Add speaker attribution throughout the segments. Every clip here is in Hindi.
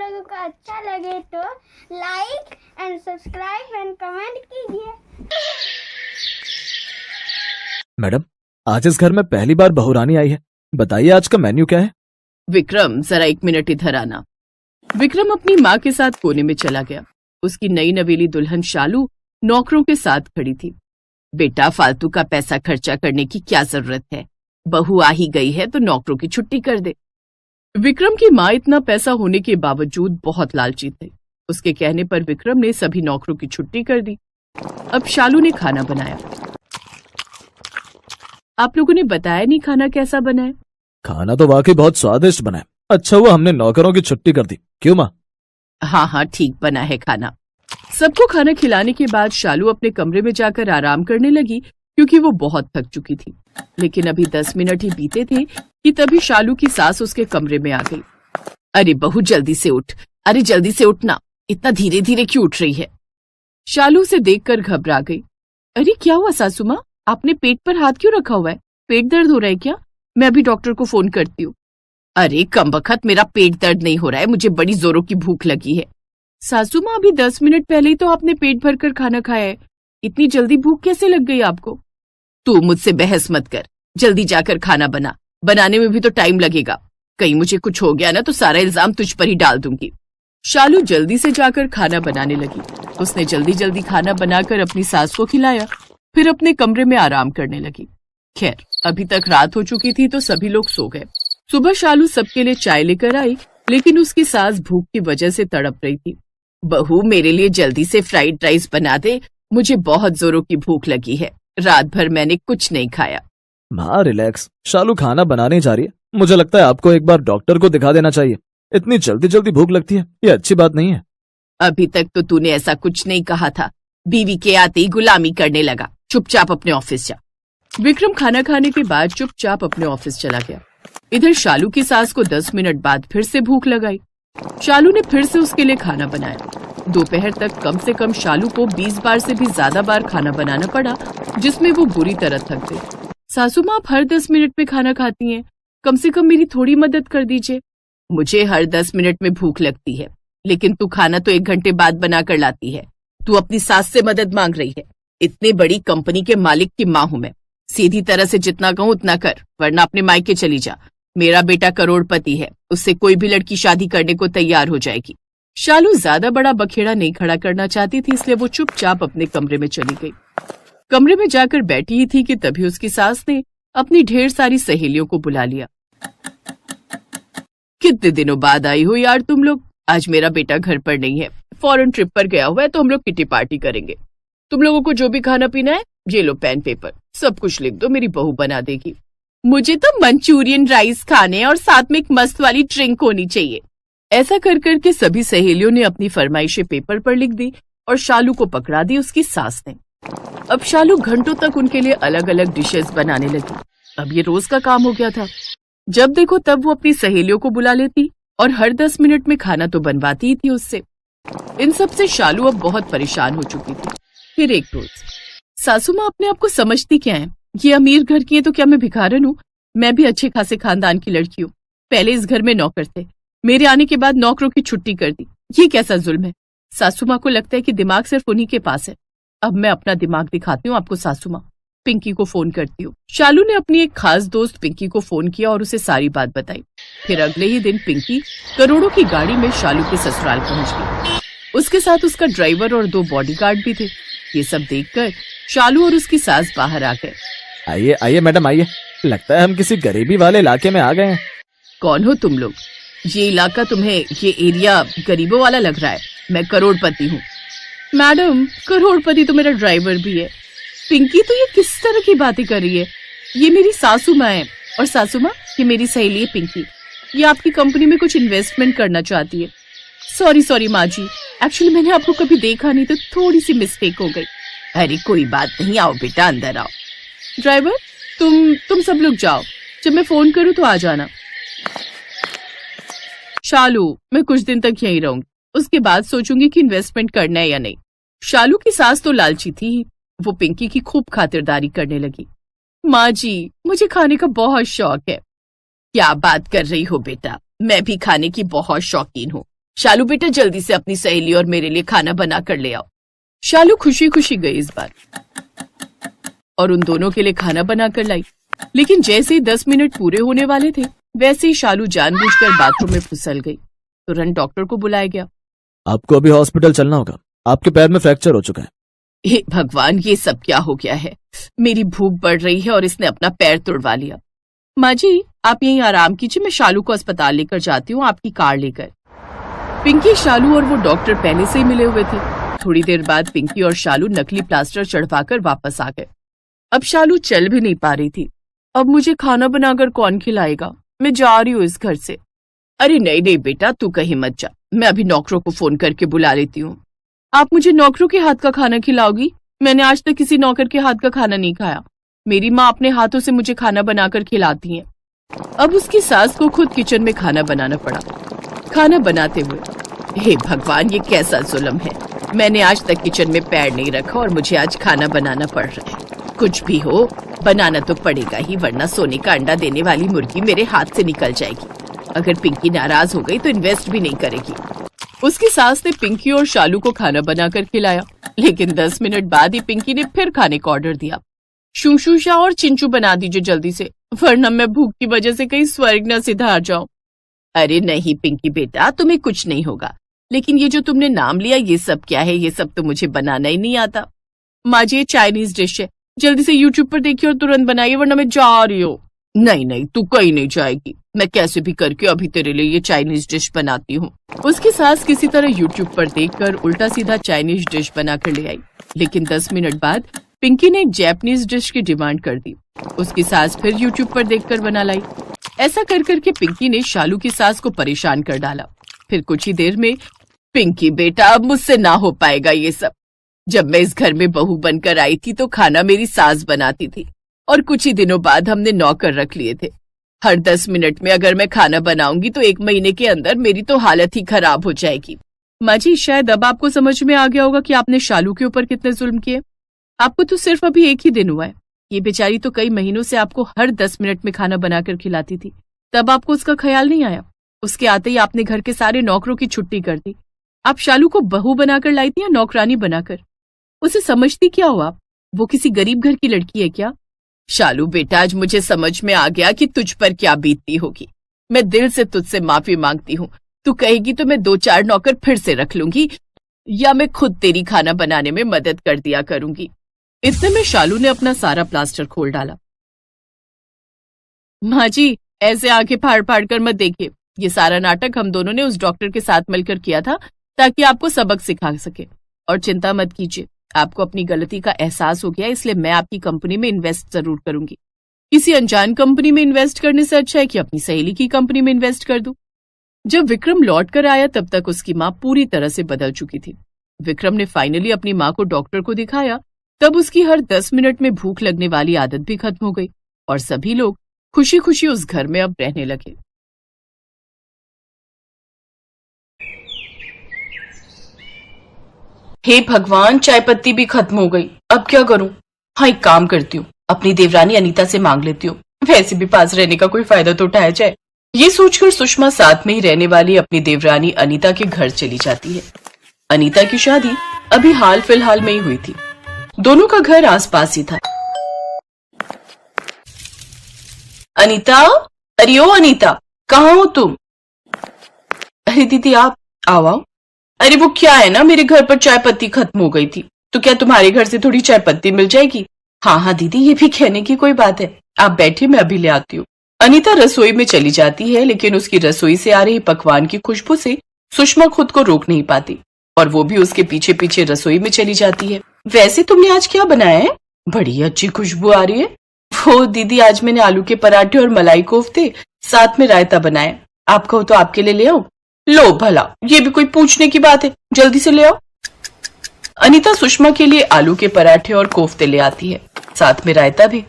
Speaker 1: लोगों को अच्छा लगे तो like and subscribe and comment कीजिए।
Speaker 2: मैडम, आज इस घर में पहली बार बहुरानी आई है, बताइए आज का मेन्यू क्या है?
Speaker 3: विक्रम, जरा 1 मिनट इधर आना। विक्रम अपनी माँ के साथ कोने में चला गया। उसकी नई नवेली दुल्हन शालू नौकरों के साथ खड़ी थी। बेटा, फालतू का पैसा खर्चा करने की क्या जरूरत है? बहू आ ही गई है तो नौकरों की छुट्टी कर दे। विक्रम की माँ इतना पैसा होने के बावजूद बहुत लालची थे। उसके कहने पर विक्रम ने सभी नौकरों की छुट्टी कर दी। अब शालू ने खाना बनाया। आप लोगों ने बताया नहीं खाना कैसा बना है?
Speaker 2: खाना तो वाकई बहुत स्वादिष्ट बना है। अच्छा हुआ हमने नौकरों की छुट्टी कर दी। क्यों माँ?
Speaker 3: हाँ, ठीक बना है खाना। सबको खाना खिलाने के बाद शालू अपने कमरे में जाकर आराम करने लगी, क्योंकि वो बहुत थक चुकी थी। लेकिन अभी 10 मिनट ही बीते थे कि तभी शालू की सास उसके कमरे में आ गई। अरे बहू, जल्दी से उठ। अरे जल्दी से उठना, इतना धीरे धीरे क्यों उठ रही है? शालू उसे देखकर घबरा गई। अरे क्या हुआ सासू माँ, आपने पेट पर हाथ क्यों रखा हुआ है? पेट दर्द हो रहा है क्या? मैं अभी डॉक्टर को फोन करती हूँ। अरे कमबख्त, मेरा पेट दर्द नहीं हो रहा है, मुझे बड़ी जोरों की भूख लगी है। सासू माँ, अभी 10 मिनट पहले ही तो आपने पेट भरकर खाना खाया है, इतनी जल्दी भूख कैसे लग गई आपको? तू मुझसे बहस मत कर, जल्दी जाकर खाना बना। बनाने में भी तो टाइम लगेगा। कहीं मुझे कुछ हो गया ना तो सारा इल्जाम तुझ पर ही डाल दूंगी। शालू जल्दी से जाकर खाना बनाने लगी। उसने जल्दी जल्दी खाना बनाकर अपनी सास को खिलाया, फिर अपने कमरे में आराम करने लगी। खैर, अभी तक रात हो चुकी थी तो सभी लोग सो गए। सुबह शालू सबके लिए चाय लेकर आई, लेकिन उसकी सास भूख की वजह से तड़प रही थी। बहू, मेरे लिए जल्दी से फ्राइड राइस बना दे, मुझे बहुत जोरों की भूख लगी है, रात भर मैंने कुछ नहीं खाया।
Speaker 2: माँ रिलैक्स, शालू खाना बनाने जा रही है। मुझे लगता है आपको एक बार डॉक्टर को दिखा देना चाहिए। इतनी जल्दी जल्दी भूख लगती है, ये अच्छी बात नहीं है।
Speaker 3: अभी तक तो तूने ऐसा कुछ नहीं कहा था। बीवी के आते ही गुलामी करने लगा। चुपचाप अपने ऑफिस जा। विक्रम खाना खाने के बाद चुपचाप अपने ऑफिस चला गया। इधर शालू की सास को 10 मिनट बाद फिर से भूख लगाई। शालू ने फिर से उसके लिए खाना बनाया। दोपहर तक कम से कम शालू को 20 बार से भी ज्यादा बार खाना बनाना पड़ा, जिसमें वो बुरी तरह थक गई। सासू माँ, आप हर 10 मिनट में खाना खाती हैं, कम से कम मेरी थोड़ी मदद कर दीजिए। मुझे हर 10 मिनट में भूख लगती है, लेकिन तू खाना तो 1 घंटे बाद बना कर लाती है। तू अपनी सास से मदद मांग रही है। इतने बड़ी कंपनी के मालिक की माँ हूं मैं। सीधी तरह से जितना कहूं उतना कर, वरना अपने मायके चली जा। मेरा बेटा करोड़पति है, उससे कोई भी लड़की शादी करने को तैयार हो जाएगी। शालू ज्यादा बड़ा बखेड़ा नहीं खड़ा करना चाहती थी, इसलिए वो चुपचाप अपने कमरे में चली गई। कमरे में जाकर बैठी ही थी कि तभी उसकी सास ने अपनी ढेर सारी सहेलियों को बुला लिया। कितने दिनों बाद आई हो यार तुम लोग। आज मेरा बेटा घर पर नहीं है, फॉरेन ट्रिप पर गया हुआ है, तो हम लोग किटी पार्टी करेंगे। तुम लोगों को जो भी खाना पीना है, ये लो पेन पेपर, सब कुछ लिख दो, मेरी बहू बना देगी। मुझे तो मंचूरियन राइस खाने और साथ में एक मस्त वाली ड्रिंक होनी चाहिए। ऐसा कर करके सभी सहेलियों ने अपनी फरमाइशें पेपर पर लिख दी और शालू को पकड़ा दी उसकी सास ने। अब शालू घंटों तक उनके लिए अलग अलग डिशेस बनाने लगी। अब ये रोज का काम हो गया था। जब देखो तब वो अपनी सहेलियों को बुला लेती और हर 10 मिनट में खाना तो बनवाती ही थी उससे। इन सब से शालू अब बहुत परेशान हो चुकी थी। फिर एक रोज, सासू माँ, अपने आप को समझती क्या है? ये अमीर घर की है तो क्या मैं भिखारन हूँ? मैं भी अच्छे खासे खानदान की लड़की हूँ। पहले इस घर में नौकर थे, मेरे आने के बाद नौकरों की छुट्टी कर दी। ये कैसा जुल्म है? सासू माँ को लगता है कि दिमाग सिर्फ उन्हीं के पास है। अब मैं अपना दिमाग दिखाती हूँ आपको सासू माँ। पिंकी को फोन करती हूँ। शालू ने अपनी एक खास दोस्त पिंकी को फोन किया और उसे सारी बात बताई। फिर अगले ही दिन पिंकी करोड़ों की गाड़ी में शालू के ससुराल पहुंच गई। उसके साथ उसका ड्राइवर और 2 बॉडीगार्ड भी थे। ये सब देखकर शालू और उसकी सास बाहर आ गए।
Speaker 2: आइए आइए मैडम आइए, लगता है हम किसी गरीबी वाले इलाके में आ गए हैं।
Speaker 3: कौन हो तुम लोग? ये इलाका तुम्हें, ये एरिया गरीबों वाला लग रहा है। मैं करोड़पति हूँ। मैडम, करोड़पति तो मेरा ड्राइवर भी है। पिंकी, तो ये किस तरह की बातें कर रही है? ये मेरी सासू माँ है, और सासू माँ ये मेरी सहेली है पिंकी। ये आपकी कंपनी में कुछ इन्वेस्टमेंट करना चाहती है। सॉरी माँ जी, एक्चुअली मैंने आपको कभी देखा नहीं तो थोड़ी सी मिस्टेक हो गई। अरे कोई बात नहीं, आओ बेटा अंदर आओ। ड्राइवर, तुम सब लोग जाओ, जब मैं फोन करूँ तो आ जाना। शालू, मैं कुछ दिन तक यहीं रहूंगी, उसके बाद सोचूंगी कि इन्वेस्टमेंट करना है या नहीं। शालू की सास तो लालची थी ही, वो पिंकी की खूब खातिरदारी करने लगी। माँ जी, मुझे खाने का बहुत शौक है। क्या बात कर रही हो बेटा, मैं भी खाने की बहुत शौकीन हूँ। शालू बेटा जल्दी से अपनी सहेली और मेरे लिए खाना बना कर ले आओ। शालू खुशी खुशी गई इस बार और उन दोनों के लिए खाना बना कर लाई। लेकिन जैसे ही 10 मिनट पूरे होने वाले थे वैसे ही शालू जानबूझकर बाथरूम में फिसल गई। तुरंत डॉक्टर को बुलाया गया।
Speaker 2: आपको अभी हॉस्पिटल चलना होगा, आपके पैर में फ्रैक्चर हो चुका है।
Speaker 3: हे भगवान, ये सब क्या हो गया है? मेरी भूख बढ़ रही है और इसने अपना पैर तुड़वा लिया। माँ जी आप यहीं आराम कीजिए, मैं शालू को अस्पताल लेकर जाती हूँ आपकी कार लेकर। पिंकी, शालू और वो डॉक्टर पहले से ही मिले हुए थे। थोड़ी देर बाद पिंकी और शालू नकली प्लास्टर चढ़वाकर वापस आ गए। अब शालू चल भी नहीं पा रही थी। अब मुझे खाना बनाकर कौन खिलाएगा? मैं जा रही हूँ इस घर से। अरे नहीं नहीं बेटा, तू कहीं मत जा, मैं अभी नौकरों को फोन करके बुला लेती हूँ। आप मुझे नौकरों के हाथ का खाना खिलाओगी? मैंने आज तक किसी नौकर के हाथ का खाना नहीं खाया। मेरी माँ अपने हाथों से मुझे खाना बनाकर खिलाती है। अब उसकी सास को खुद किचन में खाना बनाना पड़ा। खाना बनाते हुए, हे भगवान, ये कैसा जुल्म है। मैंने आज तक किचन में पैर नहीं रखा और मुझे आज खाना बनाना पड़ रहा है। कुछ भी हो, बनाना तो पड़ेगा ही, वरना सोने का अंडा देने वाली मुर्गी मेरे हाथ से निकल जाएगी। अगर पिंकी नाराज हो गई तो इन्वेस्ट भी नहीं करेगी। उसकी सास ने पिंकी और शालू को खाना बनाकर खिलाया। लेकिन 10 मिनट बाद ही पिंकी ने फिर खाने का ऑर्डर दिया। शूशूशा और चिंचू बना दीजिए जल्दी से, वरना मैं भूख की वजह से कहीं स्वर्ग न सिधार जाऊं। अरे नहीं पिंकी बेटा, तुम्हें कुछ नहीं होगा। लेकिन ये जो तुमने नाम लिया ये सब क्या है? ये सब तो मुझे बनाना ही नहीं आता। माँ जी ये चाइनीज डिश है, जल्दी से यूट्यूब पर देखिए और तुरंत बनाइए, वरना मैं जा रही हूँ। नहीं नहीं, तू कहीं नहीं जाएगी, मैं कैसे भी करके अभी तेरे लिए ये चाइनीज डिश बनाती हूँ। उसकी सास किसी तरह यूट्यूब पर देखकर उल्टा सीधा चाइनीज डिश बनाकर ले आई। लेकिन 10 मिनट बाद पिंकी ने एक जैपनीज डिश की डिमांड कर दी। उसकी सास फिर यूट्यूब पर देखकर बना लाई। ऐसा कर करके पिंकी ने शालू की सास को परेशान कर डाला। फिर कुछ ही देर में, पिंकी बेटा अब मुझसे ना हो पाएगा ये सब। जब मैं इस घर में बहू बनकर आई थी तो खाना मेरी सास बनाती थी और कुछ ही दिनों बाद हमने नौकर रख लिए थे। हर 10 मिनट में अगर मैं खाना बनाऊंगी तो 1 महीने के अंदर मेरी तो हालत ही खराब हो जाएगी। माँ जी शायद अब आपको समझ में आ गया होगा कि आपने शालू के ऊपर कितने जुल्म किए। आपको तो सिर्फ अभी 1 ही दिन हुआ है। ये बेचारी तो कई महीनों से आपको हर 10 मिनट में खाना बनाकर खिलाती थी, तब आपको उसका ख्याल नहीं आया। उसके आते ही आपने घर के सारे नौकरों की छुट्टी कर दी। आप शालू को बहू बनाकर लाई थी या नौकरानी बनाकर? उसे समझती क्या हो आप? वो किसी गरीब घर की लड़की है क्या? शालू बेटा आज मुझे समझ में आ गया कि तुझ पर क्या बीतती होगी। मैं दिल से तुझसे माफी मांगती हूँ। तू कहेगी तो मैं 2-4 नौकर फिर से रख लूंगी या मैं खुद तेरी खाना बनाने में मदद कर दिया करूंगी। इतने में शालू ने अपना सारा प्लास्टर खोल डाला। माँ जी ऐसे आंखें फाड़ फाड़ कर मत देखिए, ये सारा नाटक हम दोनों ने उस डॉक्टर के साथ मिलकर किया था ताकि आपको सबक सिखा सके। और चिंता मत कीजिए, आपको अपनी गलती का एहसास हो गया, इसलिए मैं आपकी कंपनी में इन्वेस्ट जरूर करूंगी। किसी अनजान कंपनी में इन्वेस्ट करने से अच्छा है कि अपनी सहेली की कंपनी में इन्वेस्ट कर दूं। जब विक्रम लौट कर आया तब तक उसकी माँ पूरी तरह से बदल चुकी थी। विक्रम ने फाइनली अपनी माँ को डॉक्टर को दिखाया, तब उसकी हर 10 मिनट में भूख लगने वाली आदत भी खत्म हो गई और सभी लोग खुशी खुशी उस घर में अब रहने लगे। हे भगवान, चाय पत्ती भी खत्म हो गई, अब क्या करूं? हाँ एक काम करती हूँ, अपनी देवरानी अनीता से मांग लेती हूँ, वैसे भी पास रहने का कोई फायदा तो उठाया जाए। ये सोचकर सुषमा साथ में ही रहने वाली अपनी देवरानी अनीता के घर चली जाती है। अनीता की शादी अभी हाल फिलहाल में ही हुई थी। दोनों का घर आसपास ही था। अनीता, अरे ओ अनीता, कहाँ हो तुम? अरे दीदी आप आओ। अरे वो क्या है ना, मेरे घर पर चाय पत्ती खत्म हो गई थी, तो क्या तुम्हारे घर से थोड़ी चाय पत्ती मिल जाएगी? हाँ हाँ दीदी, ये भी कहने की कोई बात है, आप बैठिए मैं अभी ले आती हूँ। अनीता रसोई में चली जाती है, लेकिन उसकी रसोई से आ रही पकवान की खुशबू से सुषमा खुद को रोक नहीं पाती और वो भी उसके पीछे पीछे रसोई में चली जाती है। वैसे तुमने आज क्या बनाया है? बड़ी अच्छी खुशबू आ रही है। वो दीदी आज मैंने आलू के पराठे और मलाई कोफ्ते साथ में रायता बनाया, आप कहो तो आपके लिए ले आओ। लो भला, ये भी कोई पूछने की बात है, जल्दी से ले आओ। अनीता सुषमा के लिए आलू के पराठे और कोफ्ते ले आती है, साथ में रायता भी।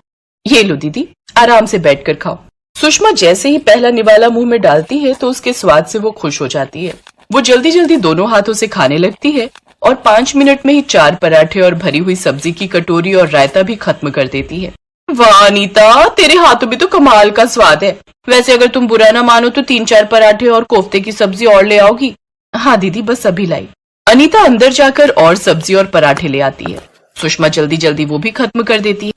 Speaker 3: ये लो दीदी, आराम से बैठकर खाओ। सुषमा जैसे ही पहला निवाला मुंह में डालती है तो उसके स्वाद से वो खुश हो जाती है। वो जल्दी जल्दी दोनों हाथों से खाने लगती है और 5 मिनट में ही 4 पराठे और भरी हुई सब्जी की कटोरी और रायता भी खत्म कर देती है। वाह अनीता, तेरे हाथों में तो कमाल का स्वाद है। वैसे अगर तुम बुरा ना मानो तो 3-4 पराठे और कोफ्ते की सब्जी और ले आओगी। हाँ दीदी, बस अभी लाई। अनीता अंदर जाकर और सब्जी और पराठे ले आती है। सुषमा जल्दी जल्दी वो भी खत्म कर देती है।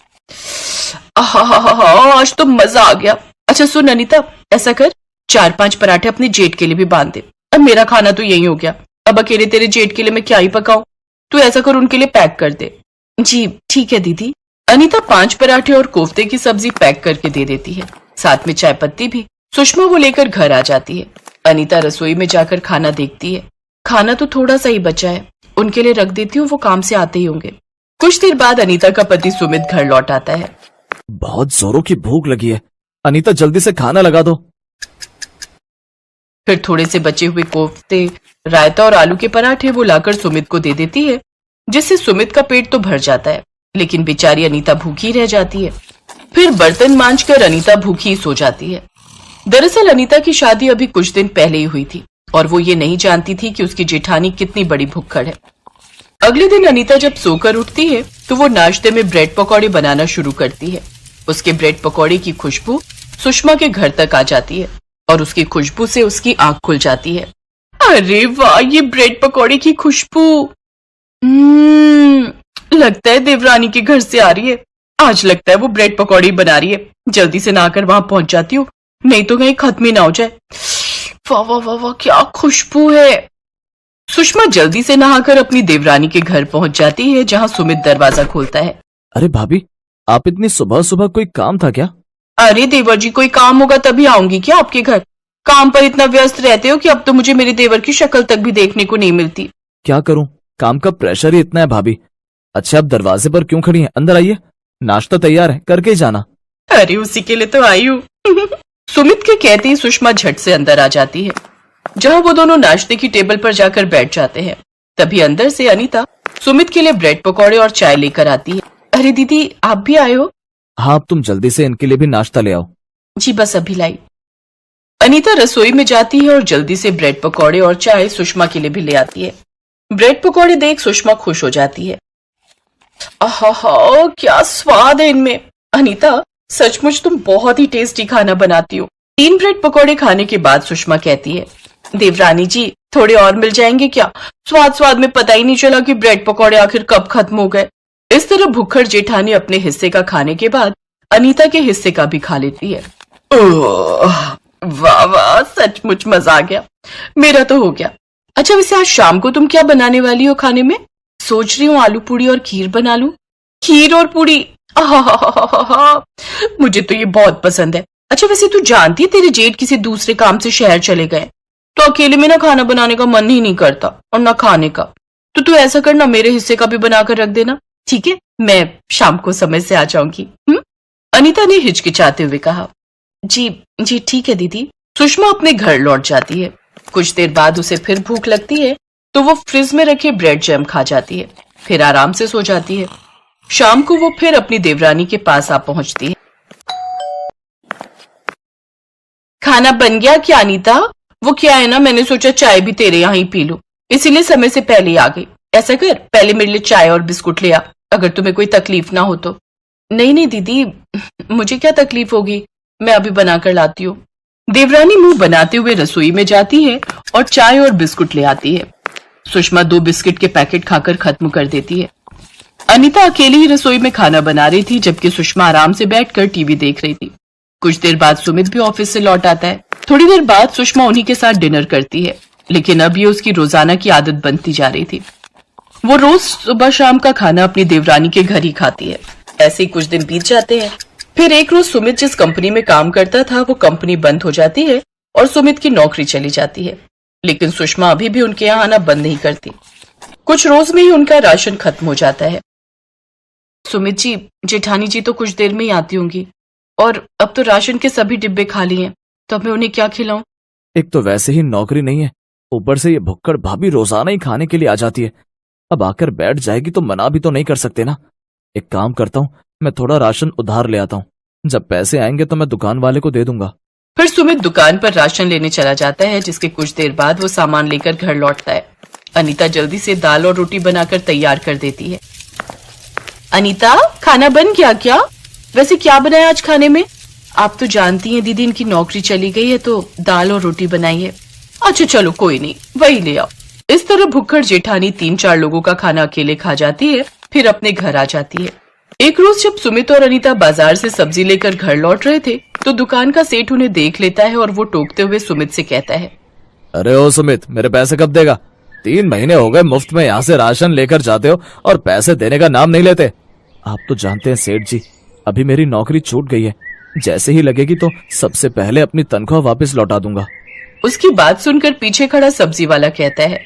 Speaker 3: आज तो मजा आ गया। अच्छा सुन अनीता, ऐसा कर 4-5 पराठे अपने जेठ के लिए भी बांध दे। अब मेरा खाना तो यही हो गया, अब अकेले तेरे जेठ के लिए मैं क्या ही पकाऊं। तू ऐसा कर उनके लिए पैक कर दे। जी ठीक है दीदी। अनीता 5 पराठे और कोफ्ते की सब्जी पैक करके दे देती है, साथ में चाय पत्ती भी। सुषमा वो लेकर घर आ जाती है। अनीता रसोई में जाकर खाना देखती है। खाना तो थोड़ा सा ही बचा है, उनके लिए रख देती हूँ, वो काम से आते ही होंगे। कुछ देर बाद अनीता का पति सुमित घर लौट आता है।
Speaker 2: बहुत जोरों की भूख लगी है, अनीता जल्दी से खाना लगा दो।
Speaker 3: फिर थोड़े से बचे हुए कोफ्ते, रायता और आलू के पराठे वो लाकर सुमित को दे देती है, जिससे सुमित का पेट तो भर जाता है, लेकिन बेचारी अनीता भूखी रह जाती है। फिर बर्तन मांजकर अनीता भूखी सो जाती है। दरअसल अनीता की शादी अभी कुछ दिन पहले ही हुई थी और वो ये नहीं जानती थी कि उसकी जेठानी कितनी बड़ी भुक्कड़ है। अगले दिन अनीता जब सोकर उठती है तो वो नाश्ते में ब्रेड पकौड़े बनाना शुरू करती है। उसके ब्रेड पकौड़े की खुशबू सुषमा के घर तक आ जाती है और उसकी खुशबू से उसकी आंख खुल जाती है। अरे वाह, ये ब्रेड पकौड़े की खुशबू लगता है देवरानी के घर से आ रही है। आज लगता है वो ब्रेड पकौड़ी बना रही है। जल्दी से नहाकर वहां पहुंच जाती हूँ, नहीं तो कहीं खत्म ही ना हो जाए। वाह वाह वाह वाह, क्या खुशबू है। सुषमा जल्दी से नहाकर अपनी देवरानी के घर पहुंच जाती है, जहां सुमित दरवाजा खोलता है।
Speaker 2: अरे भाभी, आप इतनी सुबह सुबह कोई काम था क्या?
Speaker 3: अरे देवर जी, कोई काम होगा तभी आऊंगी क्या आपके घर? काम पर इतना व्यस्त रहते हो कि अब तो मुझे मेरे देवर की शक्ल तक भी देखने को नहीं मिलती।
Speaker 2: क्या करूं, काम का प्रेशर ही इतना है भाभी। अच्छा, आप दरवाजे पर क्यों खड़ी हैं? अंदर आइए, नाश्ता तैयार है, करके ही जाना।
Speaker 3: अरे उसी के लिए तो आई हूँ। सुमित के कहते ही सुषमा झट से अंदर आ जाती है, जहां वो दोनों नाश्ते की टेबल पर जाकर बैठ जाते हैं। तभी अंदर से अनीता सुमित के लिए ब्रेड पकौड़े और चाय लेकर आती है। अरे दीदी, आप भी आए हो?
Speaker 2: हाँ, अब तुम जल्दी से इनके लिए भी नाश्ता ले आओ।
Speaker 3: जी बस अभी लाई। अनीता रसोई में जाती है और जल्दी से ब्रेड पकौड़े और चाय सुषमा के लिए भी ले आती है। ब्रेड पकौड़े देख सुषमा खुश हो जाती है। आहा, क्या स्वाद है इनमें। अनीता, सचमुच तुम बहुत ही टेस्टी खाना बनाती हो। 3 ब्रेड पकौड़े खाने के बाद सुषमा कहती है, देवरानी जी थोड़े और मिल जाएंगे क्या? स्वाद स्वाद में पता ही नहीं चला कि ब्रेड पकौड़े आखिर कब खत्म हो गए। इस तरह भुक्खड़ जेठानी अपने हिस्से का खाने के बाद अनीता के हिस्से का भी खा लेती है। वाह वाह, सचमुच मजा आ गया। मेरा तो हो गया। अच्छा वैसे आज शाम को तुम क्या बनाने वाली हो खाने में? सोच रही हूँ आलू पूड़ी और खीर बना लूं। खीर और पूड़ी, मुझे तो ये बहुत पसंद है। अच्छा वैसे तू जानती है तेरे जेठ किसी दूसरे काम से शहर चले गए, तो अकेले में ना खाना बनाने का मन ही नहीं करता और ना खाने का। तो तू ऐसा करना, मेरे हिस्से का भी बनाकर रख देना, ठीक है? मैं शाम को समय से आ जाऊंगी। अनीता ने हिचकिचाते हुए कहा। जी जी ठीक है दीदी। सुषमा अपने घर लौट जाती है। कुछ देर बाद उसे फिर भूख लगती है तो वो फ्रिज में रखे ब्रेड जैम खा जाती है, फिर आराम से सो जाती है। शाम को वो फिर अपनी देवरानी के पास आ पहुंचती है। खाना बन गया क्या अनीता? वो क्या है ना, मैंने सोचा चाय भी तेरे यहाँ ही पी लूं, इसीलिए समय से पहले ही आ गई। ऐसा कर, पहले मेरे लिए चाय और बिस्कुट ले आ, अगर तुम्हें कोई तकलीफ ना हो तो। नहीं नहीं दीदी, मुझे क्या तकलीफ होगी, मैं अभी बनाकर लाती हूँ। देवरानी मुंह बनाते हुए रसोई में जाती है और चाय और बिस्कुट ले आती है। सुषमा 2 बिस्किट के पैकेट खाकर खत्म कर देती है। अनीता अकेली ही रसोई में खाना बना रही थी, जबकि सुषमा आराम से बैठकर टीवी देख रही थी। कुछ देर बाद सुमित भी ऑफिस से लौट आता है। थोड़ी देर बाद सुषमा उन्हीं के साथ डिनर करती है, लेकिन अब ये उसकी रोजाना की आदत बनती जा रही थी। वो रोज सुबह शाम का खाना अपनी देवरानी के घर ही खाती है। ऐसे ही कुछ दिन बीत जाते हैं। फिर एक रोज सुमित जिस कंपनी में काम करता था वो कंपनी बंद हो जाती है और सुमित की नौकरी चली जाती है, लेकिन सुषमा अभी भी उनके यहाँ आना बंद नहीं करती। कुछ रोज में ही उनका राशन खत्म हो जाता है। सुमित जी, जेठानी जी तो कुछ देर में ही आती होंगी और अब तो राशन के सभी डिब्बे खाली हैं, तो अब मैं उन्हें क्या खिलाऊं?
Speaker 2: एक तो वैसे ही नौकरी नहीं है, ऊपर से ये भुक्कड़ भाभी रोजाना ही खाने के लिए आ जाती है। अब आकर बैठ जाएगी तो मना भी तो नहीं कर सकते ना। एक काम करता हूँ, मैं थोड़ा राशन उधार ले आता हूँ, जब पैसे आएंगे तो मैं दुकान वाले को दे दूंगा।
Speaker 3: फिर सुमित दुकान पर राशन लेने चला जाता है, जिसके कुछ देर बाद वो सामान लेकर घर लौटता है। अनीता जल्दी से दाल और रोटी बनाकर तैयार कर देती है। अनीता, खाना बन गया क्या? वैसे क्या बनाया आज खाने में? आप तो जानती हैं दीदी, इनकी नौकरी चली गई है तो दाल और रोटी बनाई है। अच्छा चलो कोई नहीं, वही ले आओ। इस तरह भुक्कड़ जेठानी 3-4 लोगों का खाना अकेले खा जाती है, फिर अपने घर आ जाती है। एक रोज जब सुमित और अनीता बाजार से सब्जी लेकर घर लौट रहे थे तो दुकान का सेठ उन्हें देख लेता है और वो टोकते हुए सुमित से कहता है,
Speaker 2: अरे ओ सुमित, मेरे पैसे कब देगा? 3 महीने हो गए मुफ्त में यहाँ से राशन लेकर जाते हो और पैसे देने का नाम नहीं लेते। आप तो जानते हैं सेठ जी, अभी मेरी नौकरी छूट गई है, जैसे ही लगेगी तो सबसे पहले अपनी तनख्वाह वापस लौटा दूंगा।
Speaker 3: उसकी बात सुनकर पीछे खड़ा सब्जी वाला कहता है,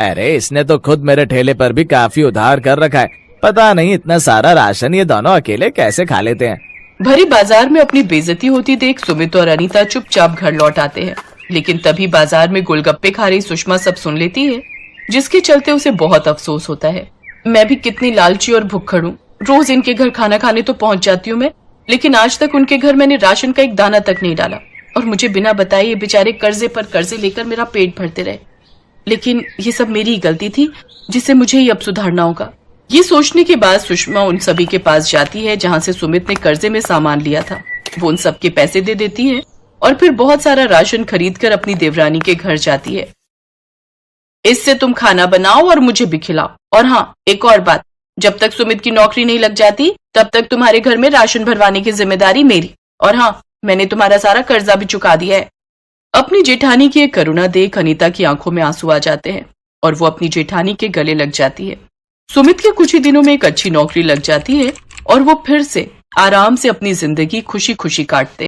Speaker 2: अरे इसने तो खुद मेरे ठेले पर भी काफी उधार कर रखा है, पता नहीं इतना सारा राशन ये दोनों अकेले कैसे खा लेते हैं।
Speaker 3: भरी बाजार में अपनी बेइज्जती होती देख सुमित और अनीता चुपचाप घर लौट आते हैं, लेकिन तभी बाजार में गोलगप्पे खा रही सुषमा सब सुन लेती है, जिसके चलते उसे बहुत अफसोस होता है। मैं भी कितनी लालची और भुक्खड़ हूँ, रोज इनके घर खाना खाने तो पहुंच जाती हूँ मैं, लेकिन आज तक उनके घर मैंने राशन का एक दाना तक नहीं डाला और मुझे बिना बताए ये बेचारे कर्जे पर कर्जे लेकर मेरा पेट भरते रहे। लेकिन ये सब मेरी ही गलती थी जिसे मुझे ही अब सुधारना होगा। ये सोचने के बाद सुषमा उन सभी के पास जाती है जहाँ से सुमित ने कर्जे में सामान लिया था। वो उन सबके पैसे दे देती है और फिर बहुत सारा राशन खरीद कर अपनी देवरानी के घर जाती है। इससे तुम खाना बनाओ और मुझे भी खिलाओ। और हाँ, एक और बात, जब तक सुमित की नौकरी नहीं लग जाती तब तक तुम्हारे घर में राशन भरवाने की जिम्मेदारी मेरी। और हाँ, मैंने तुम्हारा सारा कर्जा भी चुका दिया है। अपनी जेठानी की करुणा देख अनीता की आंखों में आंसू आ जाते हैं और वो अपनी जेठानी के गले लग जाती है। सुमित के कुछ ही दिनों में एक अच्छी नौकरी लग जाती है और वो फिर से आराम से अपनी जिंदगी खुशी खुशी काटते